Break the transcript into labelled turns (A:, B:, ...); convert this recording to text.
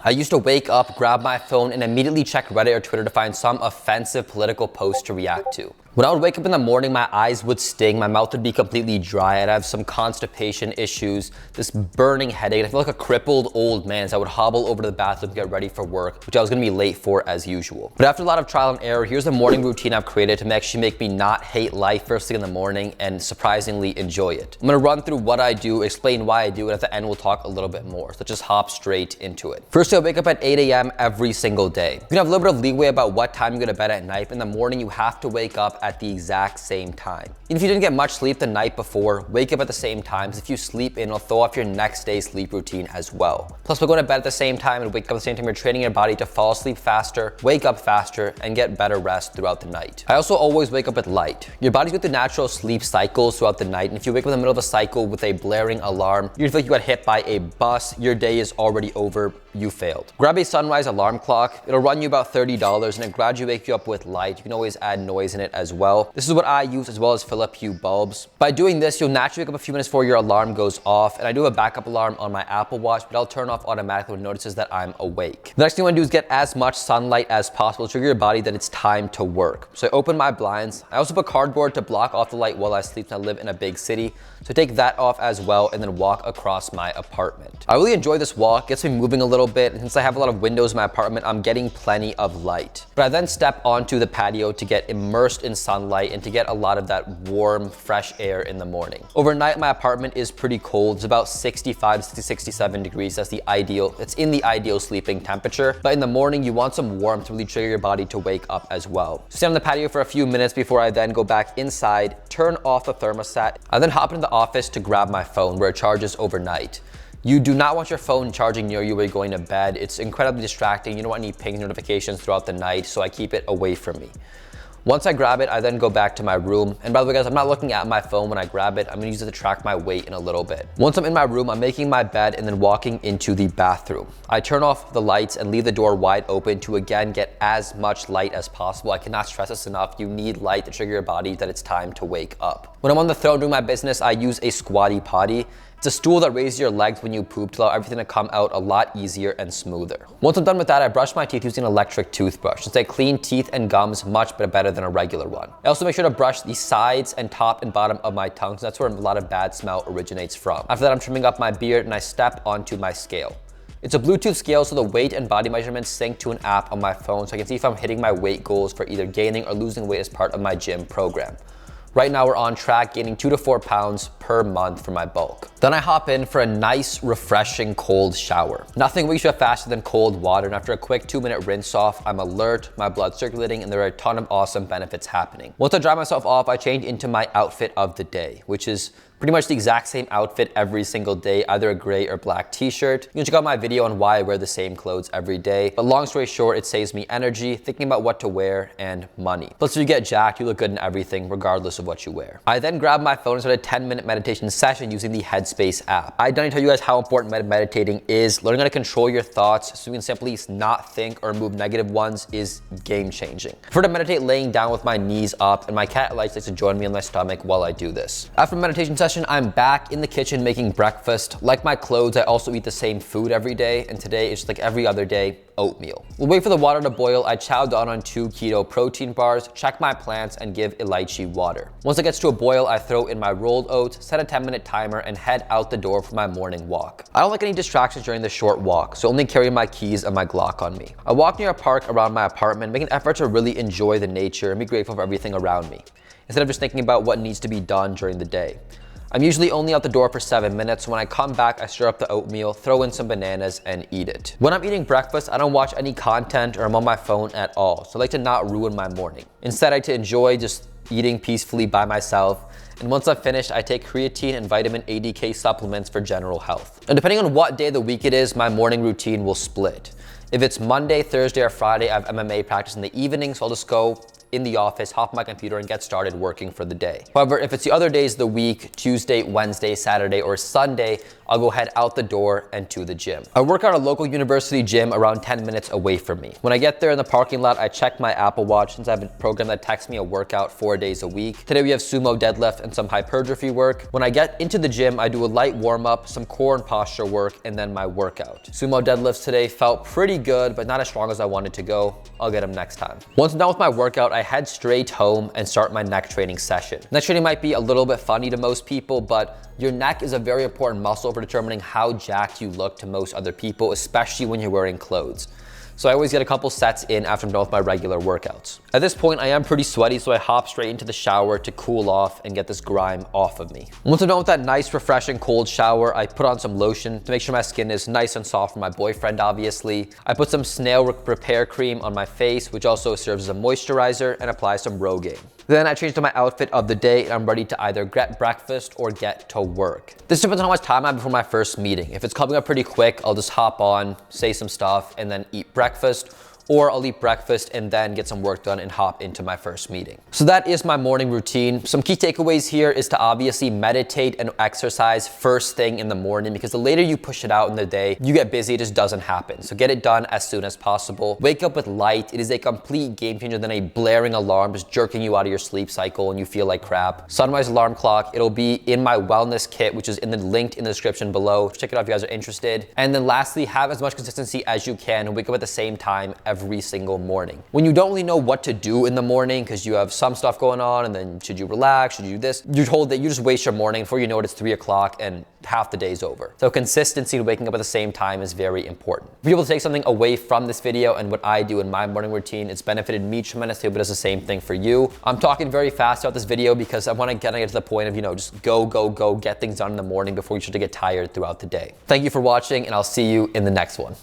A: I used to wake up, grab my phone, and immediately check Reddit or Twitter to find some offensive political post to react to. When I would wake up in the morning, my eyes would sting, my mouth would be completely dry, I'd have some constipation issues, this burning headache. I feel like a crippled old man as I would hobble over to the bathroom to get ready for work, which I was gonna be late for as usual. But after a lot of trial and error, here's the morning routine I've created to actually make me not hate life first thing in the morning and surprisingly enjoy it. I'm gonna run through what I do, explain why I do it, and at the end we'll talk a little bit more. So just hop straight into it. First, I wake up at 8 a.m. every single day. You can have a little bit of leeway about what time you go to bed at night. In the morning, you have to wake up at the exact same time. And if you didn't get much sleep the night before, wake up at the same time, because if you sleep in, it'll throw off your next day's sleep routine as well. Plus, by going to bed at the same time and wake up at the same time, you're training your body to fall asleep faster, wake up faster, and get better rest throughout the night. I also always wake up with light. Your body's with the natural sleep cycles throughout the night, and if you wake up in the middle of a cycle with a blaring alarm, you feel like you got hit by a bus, your day is already over, you failed. Grab a sunrise alarm clock. It'll run you about $30 and it gradually wakes you up with light. You can always add noise in it as well. This is what I use, as well as Philip Hue bulbs. By doing this, you'll naturally wake up a few minutes before your alarm goes off, and I do have a backup alarm on my Apple Watch, but I'll turn off automatically when it notices that I'm awake. The next thing you want to do is get as much sunlight as possible to trigger your body that it's time to work. So I open my blinds. I also put cardboard to block off the light while I sleep, and I live in a big city. So take that off as well and then walk across my apartment. I really enjoy this walk, gets me moving a little bit, and since I have a lot of windows in my apartment, I'm getting plenty of light. But I then step onto the patio to get immersed in sunlight and to get a lot of that warm, fresh air in the morning. Overnight, my apartment is pretty cold. It's about 65 to 67 degrees. That's the ideal, it's in the ideal sleeping temperature. But in the morning, you want some warmth to really trigger your body to wake up as well. Stay on the patio for a few minutes before I then go back inside, turn off the thermostat. I then hop into the office to grab my phone where it charges overnight. You do not want your phone charging near you while you're going to bed. It's incredibly distracting. You don't want any ping notifications throughout the night, so I keep it away from me. Once I grab it, I then go back to my room. And by the way, guys, I'm not looking at my phone when I grab it. I'm gonna use it to track my weight in a little bit. Once I'm in my room, I'm making my bed and then walking into the bathroom. I turn off the lights and leave the door wide open to again get as much light as possible. I cannot stress this enough. You need light to trigger your body that it's time to wake up. When I'm on the throne doing my business, I use a squatty potty. It's a stool that raises your legs when you poop to allow everything to come out a lot easier and smoother. Once I'm done with that, I brush my teeth using an electric toothbrush. Since I clean teeth and gums much better than a regular one. I also make sure to brush the sides and top and bottom of my tongue, so that's where a lot of bad smell originates from. After that, I'm trimming up my beard and I step onto my scale. It's a Bluetooth scale, so the weight and body measurements sync to an app on my phone, so I can see if I'm hitting my weight goals for either gaining or losing weight as part of my gym program. Right now we're on track, gaining 2 to 4 pounds per month for my bulk. Then I hop in for a nice, refreshing cold shower. Nothing wakes you up faster than cold water, and after a quick 2-minute rinse off, I'm alert, my blood's circulating, and there are a ton of awesome benefits happening. Once I dry myself off, I change into my outfit of the day, which is pretty much the exact same outfit every single day, either a gray or black t-shirt. You can check out my video on why I wear the same clothes every day. But long story short, it saves me energy, thinking about what to wear, and money. Plus, if you get jacked, you look good in everything, regardless of what you wear. I then grab my phone and start a 10-minute meditation session using the Headspace app. I don't tell you guys how important meditating is. Learning how to control your thoughts so you can simply not think or move negative ones is game-changing. I prefer to meditate laying down with my knees up, and my cat likes to join me on my stomach while I do this. After meditation session, I'm back in the kitchen making breakfast. Like my clothes, I also eat the same food every day, and today it's like every other day, oatmeal. We'll wait for the water to boil. I chow down on 2 keto protein bars, check my plants, and give lychee water. Once it gets to a boil, I throw in my rolled oats, set a 10-minute timer, and head out the door for my morning walk. I don't like any distractions during this short walk, so only carry my keys and my Glock on me. I walk near a park around my apartment, make an effort to really enjoy the nature and be grateful for everything around me, instead of just thinking about what needs to be done during the day. I'm usually only out the door for 7 minutes. When I come back, I stir up the oatmeal, throw in some bananas, and eat it. When I'm eating breakfast, I don't watch any content or I'm on my phone at all, so I like to not ruin my morning. Instead, I like to enjoy just eating peacefully by myself. And once I've finished, I take creatine and vitamin ADK supplements for general health. And depending on what day of the week it is, my morning routine will split. If it's Monday, Thursday, or Friday, I have MMA practice in the evening, so I'll just go in the office, hop on my computer and get started working for the day. However, if it's the other days of the week, Tuesday, Wednesday, Saturday, or Sunday, I'll go head out the door and to the gym. I work at a local university gym around 10 minutes away from me. When I get there in the parking lot, I check my Apple Watch since I have a program that texts me a workout 4 days a week. Today we have sumo deadlift and some hypertrophy work. When I get into the gym, I do a light warm up, some core and posture work, and then my workout. Sumo deadlifts today felt pretty good, but not as strong as I wanted to go. I'll get them next time. Once I'm done with my workout, I head straight home and start my neck training session. Neck training might be a little bit funny to most people, but your neck is a very important muscle for determining how jacked you look to most other people, especially when you're wearing clothes. So I always get a couple sets in after I'm done with my regular workouts. At this point, I am pretty sweaty, so I hop straight into the shower to cool off and get this grime off of me. Once I'm done with that nice, refreshing cold shower, I put on some lotion to make sure my skin is nice and soft for my boyfriend, obviously. I put some snail repair cream on my face, which also serves as a moisturizer, and apply some Rogaine. Then I change to my outfit of the day and I'm ready to either get breakfast or get to work. This depends on how much time I have before my first meeting. If it's coming up pretty quick, I'll just hop on, say some stuff, and then eat breakfast. Or I'll eat breakfast and then get some work done and hop into my first meeting. So that is my morning routine. Some key takeaways here is to obviously meditate and exercise first thing in the morning, because the later you push it out in the day, you get busy, it just doesn't happen. So get it done as soon as possible. Wake up with light. It is a complete game changer than a blaring alarm just jerking you out of your sleep cycle and you feel like crap. Sunrise alarm clock. It'll be in my wellness kit, which is linked in the description below. Check it out if you guys are interested. And then lastly, have as much consistency as you can and wake up at the same time every single morning. When you don't really know what to do in the morning because you have some stuff going on, and then should you relax, should you do this, you're told that you just waste your morning. Before you know it, it's 3 o'clock and half the day's over. So consistency and waking up at the same time is very important. If you're able to take something away from this video and what I do in my morning routine, it's benefited me tremendously, but it's the same thing for you. I'm talking very fast about this video because I want to get to the point of, just go, get things done in the morning before you start to get tired throughout the day. Thank you for watching, and I'll see you in the next one.